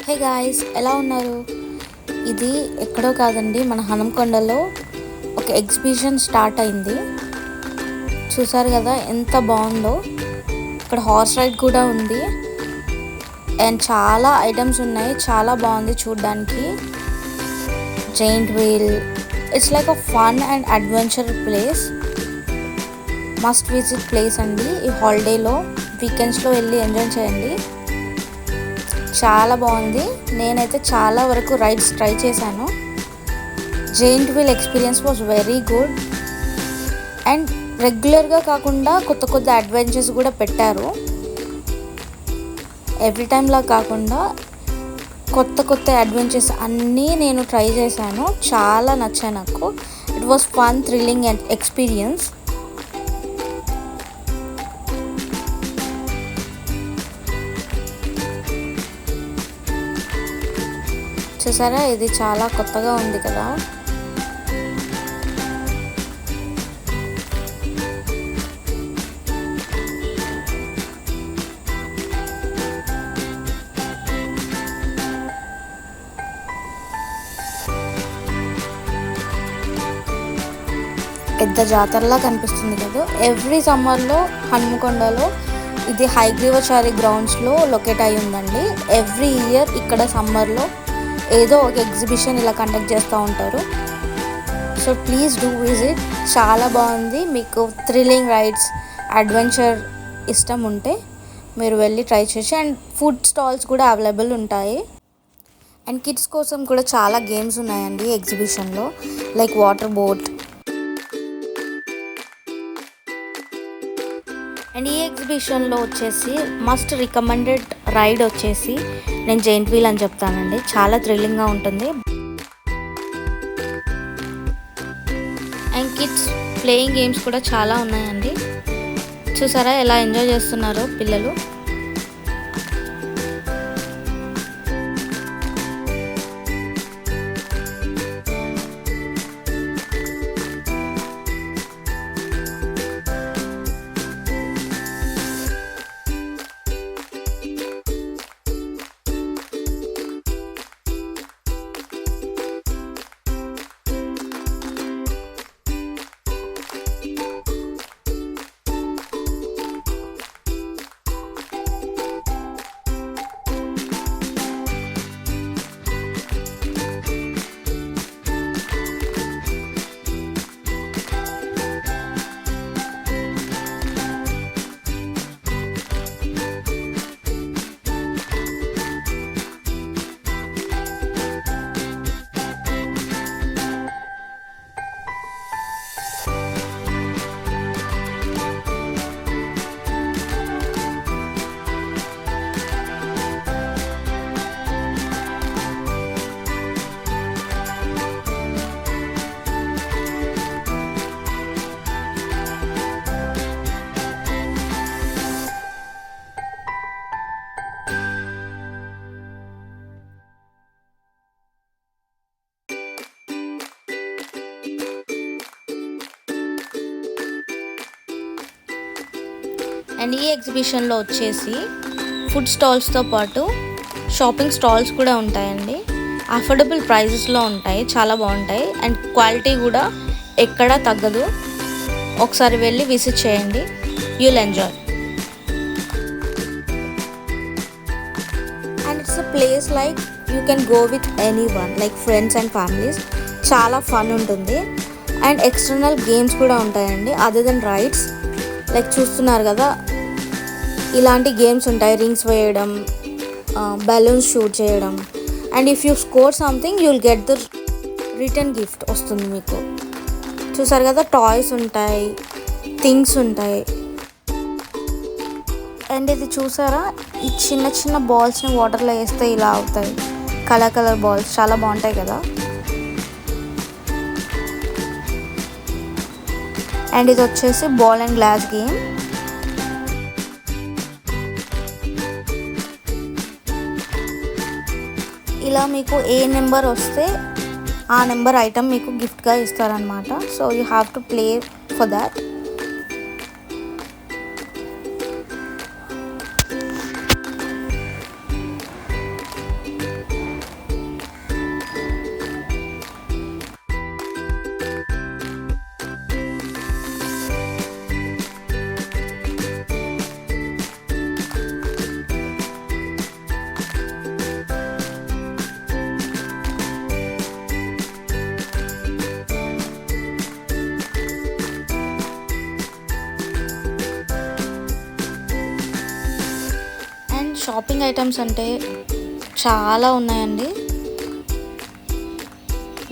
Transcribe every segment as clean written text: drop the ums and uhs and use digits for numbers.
Hey guys, ఎలా ఉన్నారు? ఇది ఎక్కడో కాదండి, మన హనంకొండలో ఒక ఎగ్జిబిషన్ స్టార్ట్ అయింది. చూసారు కదా ఎంత బాగుందో. ఇక్కడ హార్స్ రైడ్ కూడా ఉంది అండ్ చాలా ఐటమ్స్ ఉన్నాయి. చాలా బాగుంది చూడడానికి. Giant wheel, it's like a fun and adventure place. Must visit place అండి. ఈ హాలిడేలో వీకెండ్స్లో వెళ్ళి ఎంజాయ్ చేయండి. చాలా బాగుంది. నేనైతే చాలా వరకు రైడ్స్ ట్రై చేశాను. Giant wheel experience was very good. And రెగ్యులర్గా కాకుండా కొత్త కొత్త అడ్వెంచర్స్ కూడా పెట్టారు. ఎవ్రీ టైంలా కాకుండా కొత్త కొత్త అడ్వెంచర్స్ అన్నీ నేను ట్రై చేశాను. చాలా నచ్చాయి నాకు. It was fun, thrilling and experience. చూసారా, ఇది చాలా కొత్తగా ఉంది కదా. పెద్ద జాతరలా కనిపిస్తుంది కదా. ఎవ్రీ సమ్మర్లో హన్మకొండలో ఇది హైగ్రీవచారి గ్రౌండ్స్లో లొకేట్ అయి ఉందండి. ఎవ్రీ ఇయర్ ఇక్కడ సమ్మర్లో ఏదో ఒక ఎగ్జిబిషన్ ఇలా కండక్ట్ చేస్తూ ఉంటారు. So please do visit. చాలా బాగుంది. మీకు థ్రిల్లింగ్ రైడ్స్, అడ్వెంచర్ ఇష్టం ఉంటే మీరు వెళ్ళి ట్రై చేసి. అండ్ ఫుడ్ స్టాల్స్ కూడా అవైలబుల్ ఉంటాయి. అండ్ కిడ్స్ కోసం కూడా చాలా గేమ్స్ ఉన్నాయండి ఎగ్జిబిషన్లో, లైక్ వాటర్ బోట్. అండ్ ఈ ఎగ్జిబిషన్లో వచ్చేసి మస్ట్ రికమెండెడ్ రైడ్ వచ్చేసి నేను జైంట్ వీల్ అని చెప్తానండి. చాలా థ్రిల్లింగ్గా ఉంటుంది. అండ్ కిడ్స్ ప్లేయింగ్ గేమ్స్ కూడా చాలా ఉన్నాయండి. చూసారా ఎలా ఎంజాయ్ చేస్తున్నారో పిల్లలు. అండ్ ఈ ఎగ్జిబిషన్లో వచ్చేసి ఫుడ్ స్టాల్స్తో పాటు షాపింగ్ స్టాల్స్ కూడా ఉంటాయండి. అఫోర్డబుల్ ప్రైజెస్లో ఉంటాయి. చాలా బాగుంటాయి. అండ్ క్వాలిటీ కూడా ఎక్కడా తగ్గదు. ఒకసారి వెళ్ళి విజిట్ చేయండి. You'll enjoy. And it's a place like you can go with any one, like friends and families. చాలా ఫన్ ఉంటుంది. అండ్ ఎక్స్టర్నల్ గేమ్స్ కూడా ఉంటాయండి అదర్ దెన్ రైడ్స్. లైక్ చూస్తున్నారు కదా, ఇలాంటి గేమ్స్ ఉంటాయి. రింగ్స్ వేయడం, బలూన్స్ షూట్ చేయడం. And if you score something you will get the return gift వస్తుంది మీకు. చూసారు కదా, టాయ్స్ ఉంటాయి, థింగ్స్ ఉంటాయి. అండ్ ఇది చూసారా, ఈ చిన్న చిన్న బాల్స్ని వాటర్లో వేస్తే ఇలా అవుతాయి. కలర్ కలర్ బాల్స్ చాలా బాగుంటాయి కదా. అండ్ ఇది వచ్చేసి బాల్ అండ్ గ్లాస్ గేమ్. ఇలా మీకు ఏ నెంబర్ వస్తే ఆ నెంబర్ ఐటమ్ మీకు గిఫ్ట్గా ఇస్తారనమాట. So you have to play for that. Shopping items అంటే చాలా ఉన్నాయండి.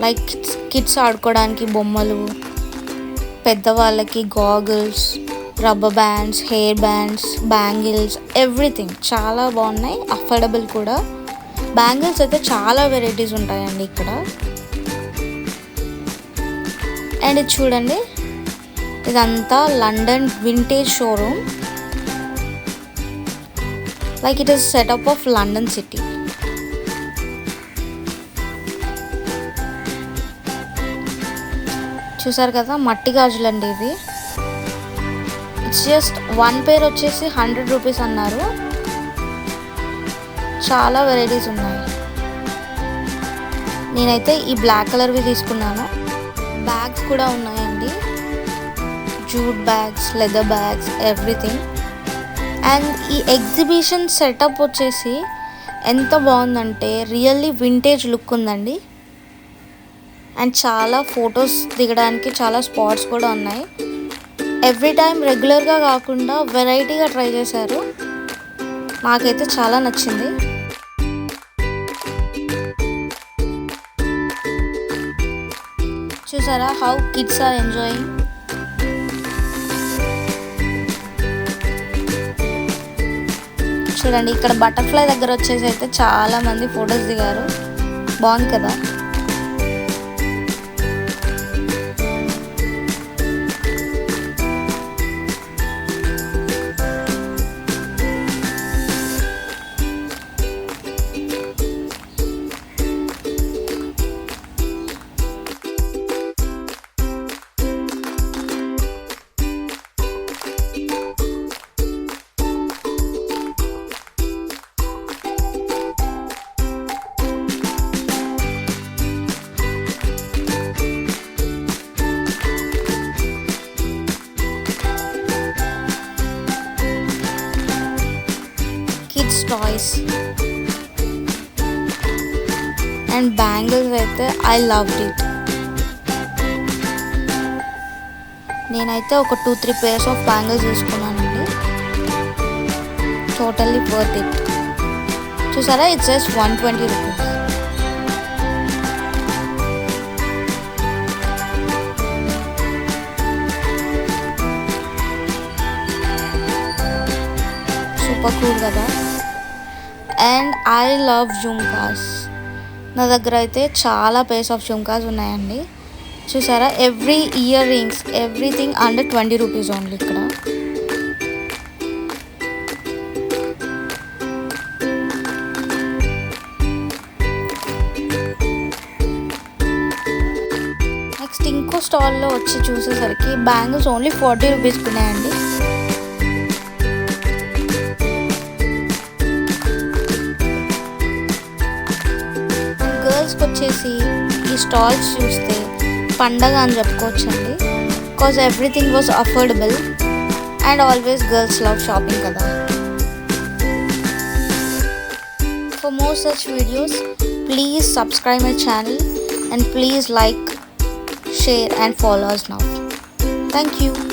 లైక్ కిడ్స్ ఆడుకోవడానికి బొమ్మలు, పెద్దవాళ్ళకి goggles, rubber bands, hair bands, bangles, everything చాలా బాగున్నాయి. అఫోర్డబుల్ కూడా. బ్యాంగిల్స్ అయితే చాలా వెరైటీస్ ఉంటాయండి ఇక్కడ. అండ్ ఇది చూడండి, ఇదంతా London vintage showroom. Like it is setup of London city. చూసారు కదా, మట్టి గాజులు అండి ఇవి. ఇట్స్ జస్ట్ 1 పేర్ వచ్చేసి 100 రూపీస్ అన్నారు. చాలా వెరైటీస్ ఉన్నాయి. నేనైతే ఈ బ్లాక్ కలర్వి తీసుకున్నాను. బ్యాగ్స్ కూడా ఉన్నాయండి, jute bags, leather bags, everything. And ఈ ఎగ్జిబిషన్ సెటప్ వచ్చేసి ఎంత బాగుందంటే రియల్లీ వింటేజ్ లుక్ ఉందండి. అండ్ చాలా ఫొటోస్ దిగడానికి చాలా స్పాట్స్ కూడా ఉన్నాయి. ఎవ్రీ టైం రెగ్యులర్గా కాకుండా వెరైటీగా ట్రై చేశారు. నాకైతే చాలా నచ్చింది. చూసారా హౌ కిడ్స్ ఆర్ ఎంజాయింగ్. చూడండి, ఇక్కడ బటర్ఫ్లై దగ్గర వచ్చేసి అయితే చాలా మంది ఫొటోస్ దిగారు. బాగుంది కదా. టాయ్స్ అండ్ బ్యాంగిల్స్ అయితే ఐ లవ్డ్ ఇట్. నేనైతే ఒక 2-3 పేర్స్ ఆఫ్ బ్యాంగిల్స్ తీసుకున్నానండి. Totally worth it. చూసారా, it's just 120 rupees. Super cool కదా. And I love jhumkas. నా దగ్గర అయితే చాలా పేర్స్ ఆఫ్ జుమ్కాస్ ఉన్నాయండి. చూసారా, every earrings, everything under 20 rupees only ఇక్కడ. నెక్స్ట్ ఇంకో స్టాల్లో వచ్చి చూసేసరికి బ్యాంగిల్స్ ఓన్లీ 40 రూపీస్ ఉన్నాయండి. వచ్చేసి ఈ స్టాల్స్ చూస్తే పండగ అని చెప్పుకోవచ్చండి. Because everything was affordable and always girls love shopping కదా. For more such videos please subscribe my channel and please like, share and follow us now. Thank you.